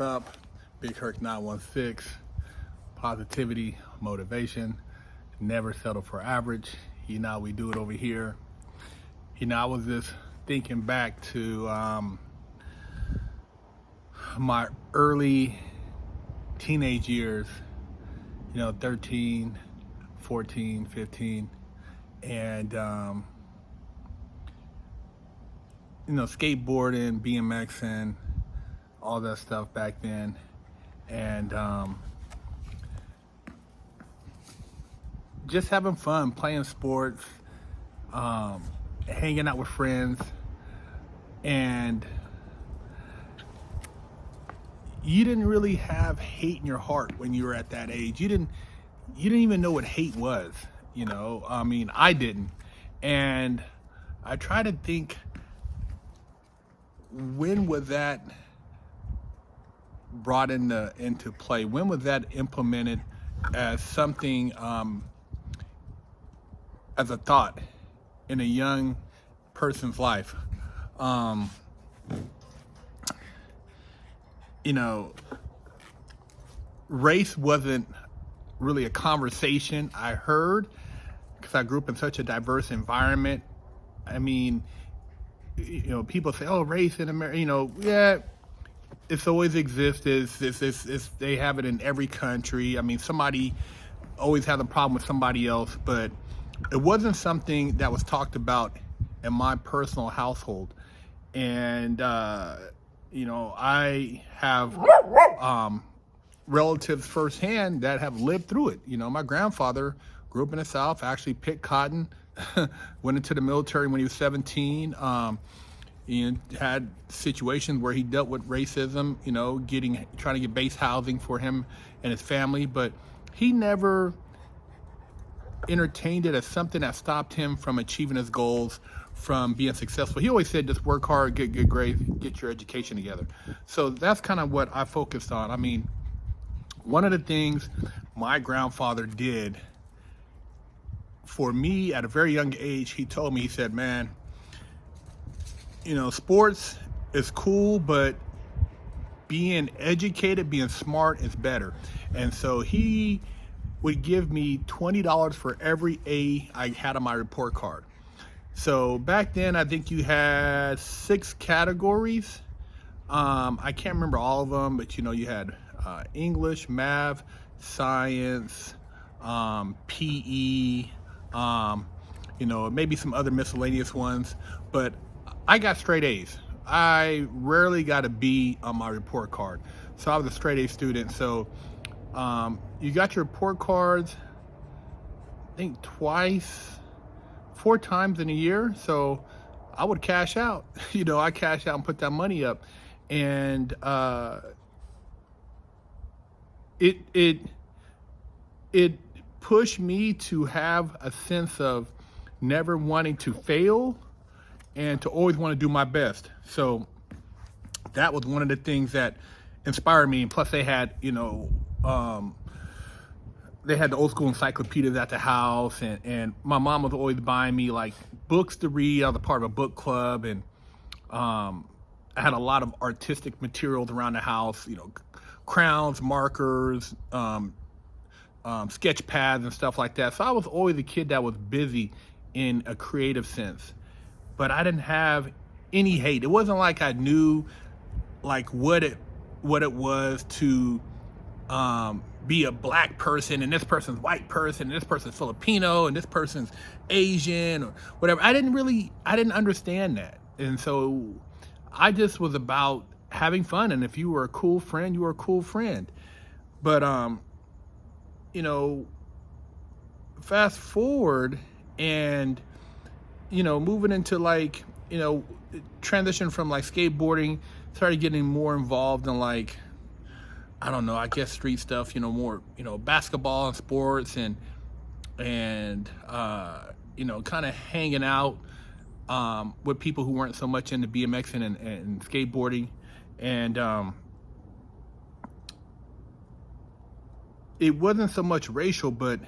up? BigHerc916, positivity, motivation, never settle for average. You know, we do it over here. You know, I was just thinking back to my early teenage years, 13, 14, 15, and skateboarding, BMXing, all that stuff back then, and just having fun, playing sports, hanging out with friends. And you didn't really have hate in your heart when you were at that age. You didn't even know what hate was, I didn't. And I try to think, when was that brought into play? When was that implemented as something, as a thought in a young person's life? Race wasn't really a conversation I heard, because I grew up in such a diverse environment. I mean, people say, "Oh, race in America," yeah, it's always existed. They have it in every country. I mean, somebody always has a problem with somebody else, but it wasn't something that was talked about in my personal household. And I have relatives firsthand that have lived through it. My grandfather grew up in the South, actually picked cotton, went into the military when he was 17. He had situations where he dealt with racism, trying to get base housing for him and his family, but he never entertained it as something that stopped him from achieving his goals, from being successful. He always said, just work hard, get good grades, get your education together. So that's kind of what I focused on. I mean, one of the things my grandfather did for me at a very young age, he told me, he said, "Man, sports is cool, but being educated, being smart is better." And so he would give me $20 for every A I had on my report card. So back then, I think you had 6 categories. I can't remember all of them, but you had English, math, science, PE, maybe some other miscellaneous ones, but I got straight A's. I rarely got a B on my report card. So I was a straight A student. So you got your report cards, I think 4 times in a year. So I would cash out. I cash out and put that money up. And it pushed me to have a sense of never wanting to fail and to always want to do my best. So that was one of the things that inspired me. And plus they had, they had the old school encyclopedias at the house, and my mom was always buying me like books to read. I was a part of a book club, and I had a lot of artistic materials around the house, crowns, markers, sketch pads and stuff like that. So I was always a kid that was busy in a creative sense, but I didn't have any hate. It wasn't like I knew like what it was to be a black person, and this person's white person, and this person's Filipino, and this person's Asian, or whatever. I didn't understand that. And so I just was about having fun. And if you were a cool friend, you were a cool friend. But, fast forward and, moving into like, transition from like skateboarding, started getting more involved in like, I don't know, I guess street stuff, more, basketball and sports, and kind of hanging out with people who weren't so much into BMXing and skateboarding. And it wasn't so much racial, but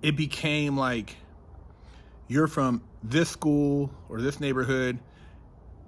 it became like, you're from this school or this neighborhood,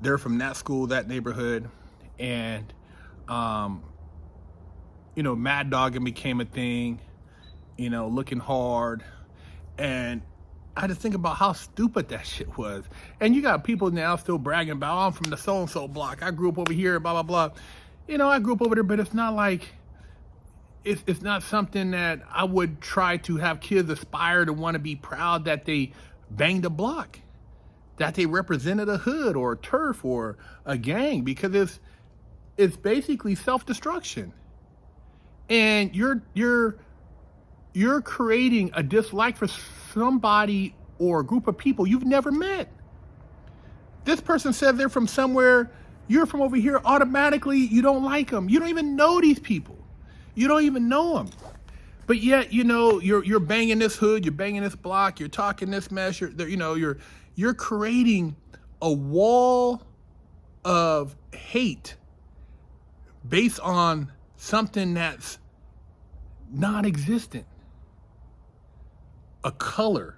they're from that school, that neighborhood, and Mad Dogging became a thing, looking hard. And I just think about how stupid that shit was. And you got people now still bragging about, oh, I'm from the so-and-so block. I grew up over here, blah, blah, blah. I grew up over there, but it's not like, it's not something that I would try to have kids aspire to want to be proud that they banged a block, that they represented a hood or a turf or a gang, because it's basically self-destruction. And you're creating a dislike for somebody or a group of people you've never met. This person says they're from somewhere, you're from over here, automatically you don't like them. You don't even know these people. You don't even know them. But yet, you're banging this hood, you're banging this block, you're talking this mess, you're creating a wall of hate based on something that's non-existent. A color,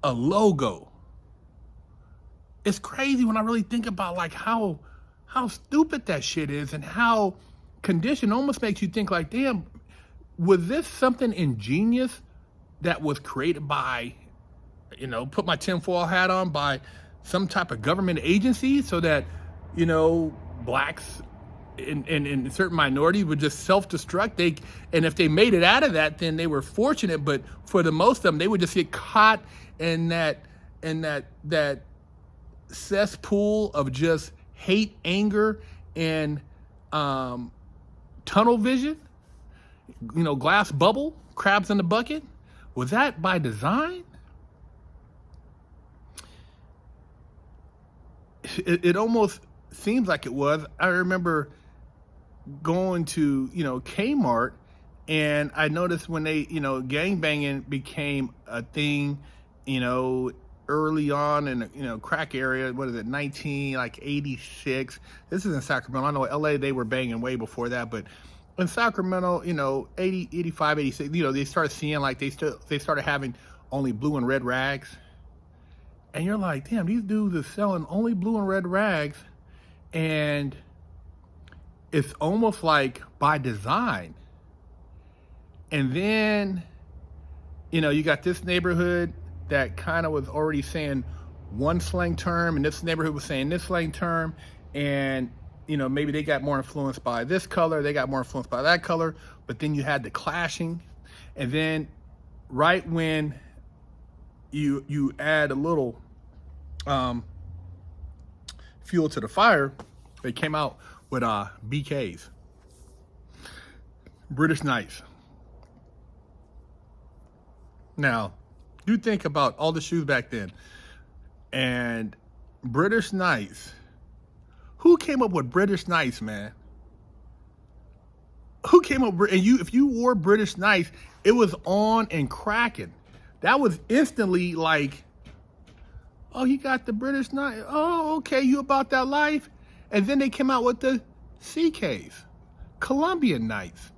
a logo. It's crazy when I really think about like how stupid that shit is and how conditioned. Almost makes you think like, damn, was this something ingenious that was created by, put my tinfoil hat on, by some type of government agency so that, blacks and certain minorities would just self-destruct. And if they made it out of that, then they were fortunate. But for the most of them, they would just get caught in that cesspool of just hate, anger, and tunnel vision. Glass bubble, crabs in the bucket. Was that by design? It almost seems like it was. I remember going to, Kmart, and I noticed when they, gangbanging became a thing, early on in the, crack area, 1986. This is in Sacramento. I know LA, they were banging way before that, but in Sacramento, 80, 85, 86, they started seeing like they started having only blue and red rags. And you're like, damn, these dudes are selling only blue and red rags. And it's almost like by design. And then, you got this neighborhood that kind of was already saying one slang term, and this neighborhood was saying this slang term. And, maybe they got more influenced by this color, they got more influenced by that color, but then you had the clashing. And then right when you add a little fuel to the fire, they came out with BKs, British Knights. Now, you think about all the shoes back then, and British Knights. Who came up with British Knights, man? Who came up with, and if you wore British Knights, it was on and cracking. That was instantly like, oh, you got the British Knight. Oh, okay, you about that life? And then they came out with the CKs, Colombian Knights.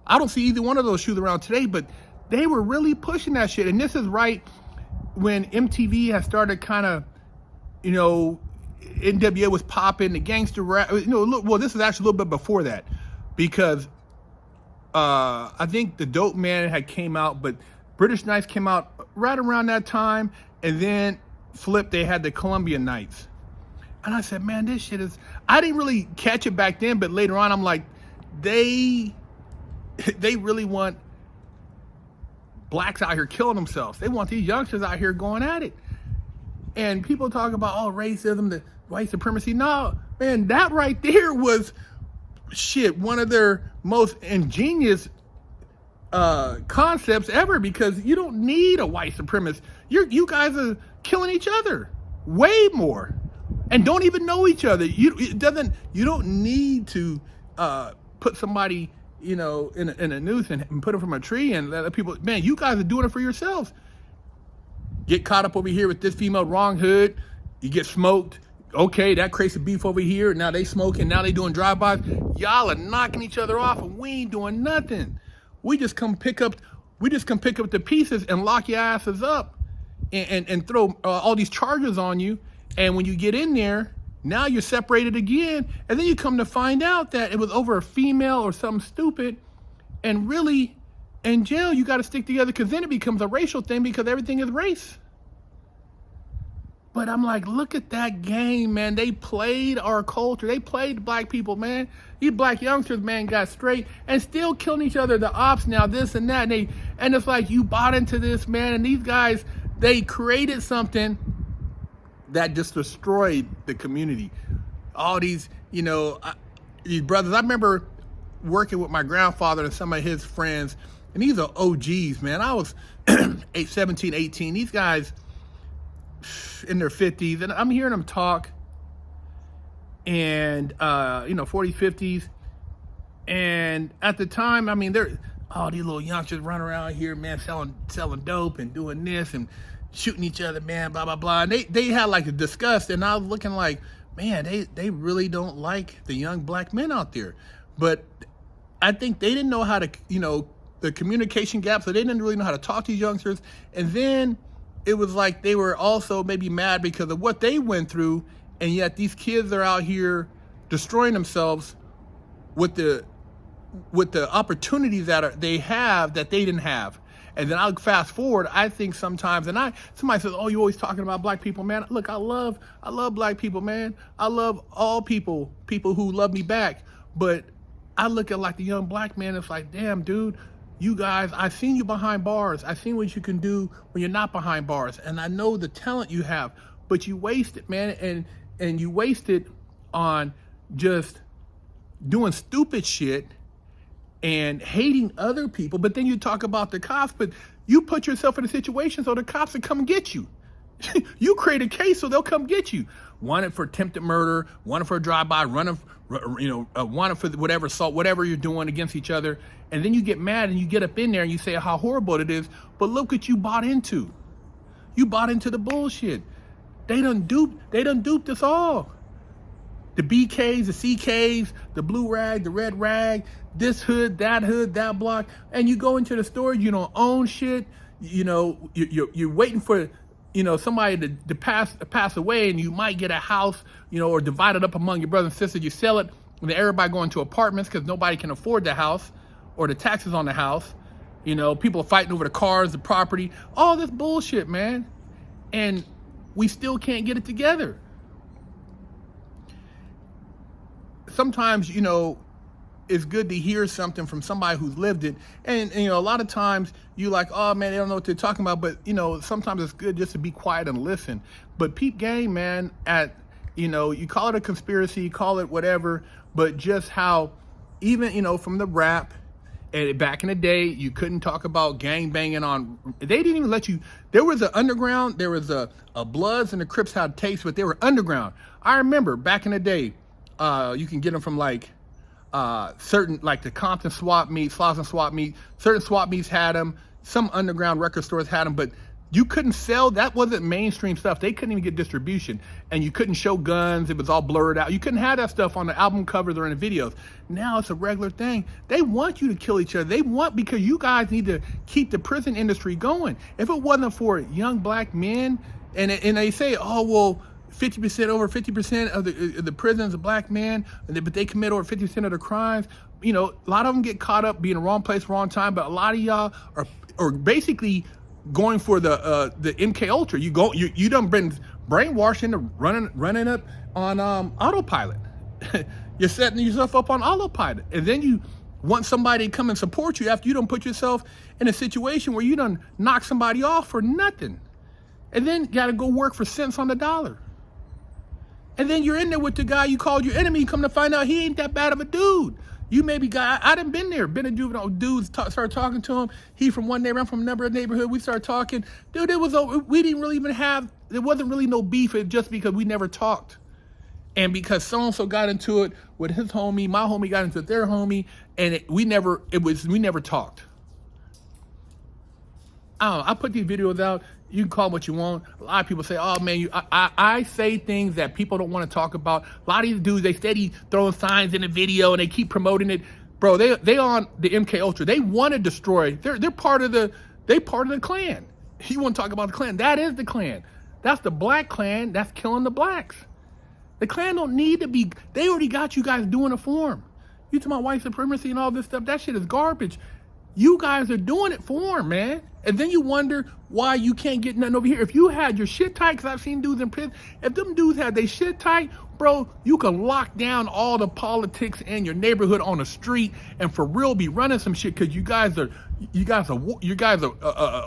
I don't see either one of those shoes around today, but they were really pushing that shit. And this is right when MTV has started kind of, NWA was popping, the gangster rap. Well, this is actually a little bit before that, because I think the Dope Man had came out, but British Knights came out right around that time, and then flipped, they had the Colombian Knights. And I said, man, this shit is, I didn't really catch it back then, but later on I'm like, they really want blacks out here killing themselves. They want these youngsters out here going at it. And people talk about, oh, racism, the white supremacy. No, man, that right there was one of their most ingenious concepts ever, because you don't need a white supremacist. You guys are killing each other way more and don't even know each other. You don't need to put somebody, in a noose and put them from a tree and let people, man, you guys are doing it for yourselves. Get caught up over here with this female, wrong hood, you get smoked. Okay, that creates a beef over here. Now they smoking, now they doing drive-bys. Y'all are knocking each other off and we ain't doing nothing. We just come pick up the pieces and lock your asses up and throw all these charges on you. And when you get in there, Now you're separated again, and then you come to find out that it was over a female or something stupid, and really, in jail, you got to stick together, because then it becomes a racial thing, because everything is race. But I'm like, look at that game, man. They played our culture. They played black people, man. These black youngsters, man, got straight and still killing each other. The ops now, this and that. And it's like, you bought into this, man. And these guys, they created something that just destroyed the community. All these, these brothers. I remember working with my grandfather and some of his friends, and these are OGs, man. I was 17, 18. These guys in their 50s, and I'm hearing them talk, and 40s, 50s, and at the time, I mean, they're all these little youngsters running around here, man, selling dope and doing this and shooting each other, man, blah blah blah. And they had like a disgust, and I was looking like, man, they really don't like the young black men out there. But I think they didn't know how to, the communication gap, so they didn't really know how to talk to these youngsters. And then it was like they were also maybe mad because of what they went through, and yet these kids are out here destroying themselves with the opportunities that they have that they didn't have. And then I'll fast forward, I think sometimes, and somebody says, oh, you're always talking about black people, man. Look, I love black people, man. I love all people who love me back. But I look at like the young black man, it's like, damn, dude, you guys, I've seen you behind bars. I've seen what you can do when you're not behind bars. And I know the talent you have, but you waste it, man. And you waste it on just doing stupid shit and hating other people. But then you talk about the cops, but you put yourself in a situation so the cops will come get you. You create a case so they'll come get you. Wanted for attempted murder, wanted for a drive-by, wanted for whatever assault, whatever you're doing against each other. And then you get mad and you get up in there and you say how horrible it is. But look what you bought into. You bought into the bullshit. They done duped us all. The BKs, the CKs, the blue rag, the red rag, this hood, that block. And you go into the store, you don't own shit. You're waiting for, somebody to pass away, and you might get a house, or divide it up among your brothers and sisters. You sell it, and then everybody going to apartments because nobody can afford the house or the taxes on the house. People are fighting over the cars, the property, all this bullshit, man. And we still can't get it together. Sometimes, it's good to hear something from somebody who's lived it. And a lot of times you like, oh man, they don't know what they're talking about. But, sometimes it's good just to be quiet and listen. But peep game, man, you call it a conspiracy, you call it whatever, but just how even, from the rap, and back in the day, you couldn't talk about gang banging on, they didn't even let you, there was an underground, there was a Bloods and the Crips had tapes, but they were underground. I remember back in the day, you can get them from like certain, like the Compton swap meet, Slauson swap meet, certain swap meets had them, some underground record stores had them, but you couldn't sell, that wasn't mainstream stuff. They couldn't even get distribution, and you couldn't show guns, it was all blurred out. You couldn't have that stuff on the album covers or in the videos. Now it's a regular thing. They want you to kill each other. Because you guys need to keep the prison industry going. If it wasn't for young black men, and they say, oh, well, 50%, over 50% of the prisons are black men, but they commit over 50% of the crimes. A lot of them get caught up being in the wrong place, wrong time, but a lot of y'all are basically going for the MK Ultra. You done been brainwashed into running up on autopilot. You're setting yourself up on autopilot, and then you want somebody to come and support you after you done put yourself in a situation where you done knock somebody off for nothing, and then got to go work for cents on the dollar. And then you're in there with the guy you called your enemy. You come to find out he ain't that bad of a dude. You maybe I done been there, been a juvenile dude, started talking to him. He from one neighborhood, I'm from another neighborhood. We started talking. Dude, we didn't really even have, there wasn't really no beef, just because we never talked. And because so-and-so got into it with his homie, my homie got into it with their homie, and we never talked. I don't know, I put these videos out. You can call them what you want. A lot of people say, oh man, I say things that people don't want to talk about. A lot of these dudes, they steady throwing signs in the video and they keep promoting it. Bro, they on the MK Ultra. They want to destroy. They're part of the Klan. You want to talk about the Klan? That is the Klan. That's the black Klan that's killing the blacks. The Klan don't need to be, they already got you guys doing it for them. You talking about white supremacy and all this stuff, that shit is garbage. You guys are doing it for them, man. And then you wonder why you can't get nothing over here. If you had your shit tight, because I've seen dudes in prison, if them dudes had their shit tight, bro, you could lock down all the politics in your neighborhood on the street and for real be running some shit, because you guys are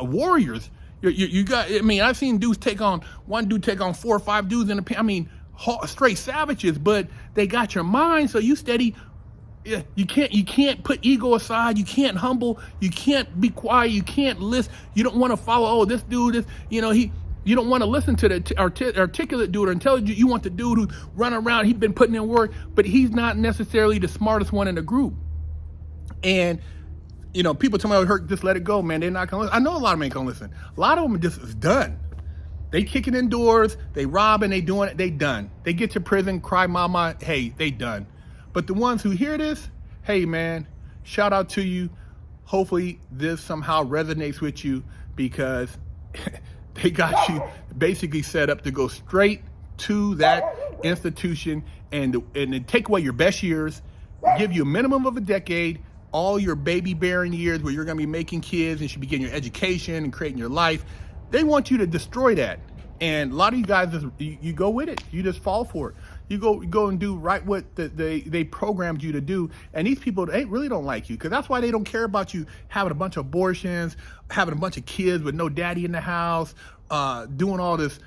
warriors. You got, I mean, I've seen dudes take on, one dude take on 4 or 5 dudes in a, I mean, straight savages, but they got your mind, so you steady. Yeah, you can't put ego aside. You can't humble. You can't be quiet. You can't listen. You don't want to follow. Oh, this dude is, you know, you don't want to listen to the articulate dude or intelligent. You want the dude who run around. He's been putting in work, but he's not necessarily the smartest one in the group. And you know, people tell me, "Oh, just let it go, man. They're not gonna listen." I know a lot of them ain't gonna listen. A lot of them just is done. They kicking in doors. They robbing. They doing it. They done. They get to prison, cry mama. Hey, they done. But the ones who hear this, hey man, shout out to you. Hopefully this somehow resonates with you, because they got you basically set up to go straight to that institution and take away your best years, give you a minimum of a decade, all your baby bearing years where you're gonna be making kids and should be getting your education and creating your life. They want you to destroy that. And a lot of you guys, you go with it. You just fall for it. You go and do right what they programmed you to do. And these people, they really don't like you, because that's why they don't care about you having a bunch of abortions, having a bunch of kids with no daddy in the house, doing all this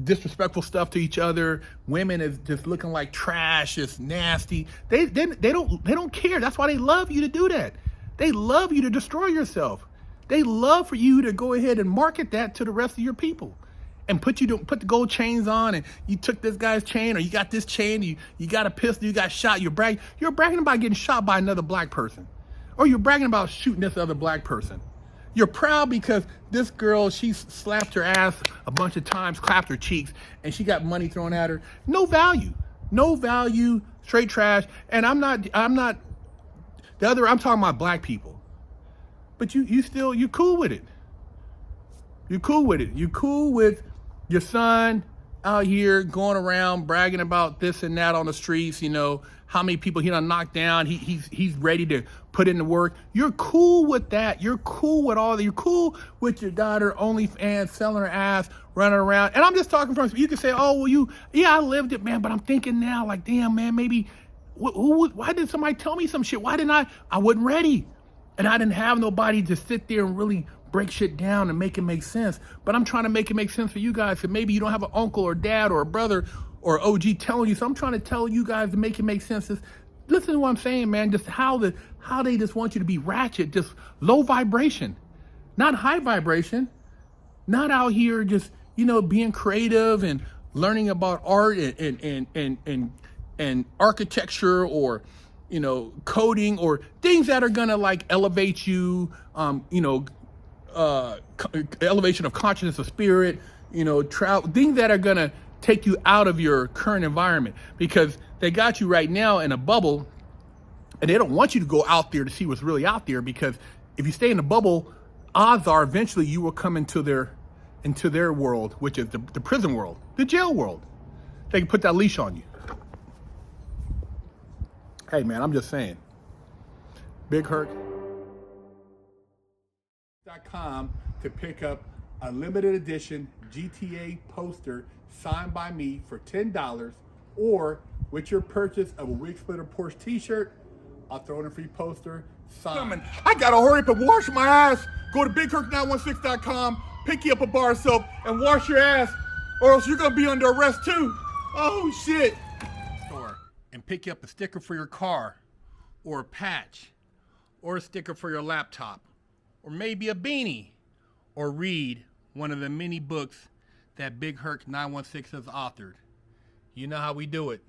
disrespectful stuff to each other. Women is just looking like trash, it's nasty. They don't care. That's why they love you to do that. They love you to destroy yourself. They love for you to go ahead and market that to the rest of your people, and put the gold chains on, and you took this guy's chain, or you got this chain, you got a pistol, you got shot. You're bragging about getting shot by another black person, or you're bragging about shooting this other black person. You're proud because this girl, she slapped her ass a bunch of times, clapped her cheeks, and she got money thrown at her. No value, straight trash. And I'm talking about black people. But you're cool with it. You're cool with it. You're cool with your son out here going around bragging about this and that on the streets, you know, how many people he done knocked down. He's ready to put in the work. You're cool with that. You're cool with all that. You're cool with your daughter OnlyFans selling her ass, running around. And I'm just talking from, you can say, oh, well, I lived it, man. But I'm thinking now, like, damn, man, maybe, why did somebody tell me some shit? Why didn't I wasn't ready. And I didn't have nobody to sit there and really break shit down and make it make sense. But I'm trying to make it make sense for you guys. So maybe you don't have an uncle or dad or a brother or OG telling you. So I'm trying to tell you guys to make it make sense. Listen to what I'm saying, man. Just how they just want you to be ratchet, just low vibration, not high vibration, not out here just, you know, being creative and learning about art and architecture, or, you know, coding, or things that are gonna like elevate you, elevation of consciousness of spirit, you know, things that are gonna take you out of your current environment, because they got you right now in a bubble, and they don't want you to go out there to see what's really out there, because if you stay in the bubble, odds are eventually you will come into their world, which is the prison world, the jail world. They can put that leash on you. Hey man, I'm just saying. BigHerc916 to pick up a limited edition GTA poster signed by me for $10, or with your purchase of a Wig Splitter Porsche t-shirt, I'll throw in a free poster signed. I gotta hurry up and wash my ass. Go to BigHerc916.com, pick you up a bar of soap, and wash your ass, or else you're gonna be under arrest too. Oh shit. And pick you up a sticker for your car, or a patch, or a sticker for your laptop, or maybe a beanie, or read one of the many books that BigHerc916 has authored. You know how we do it.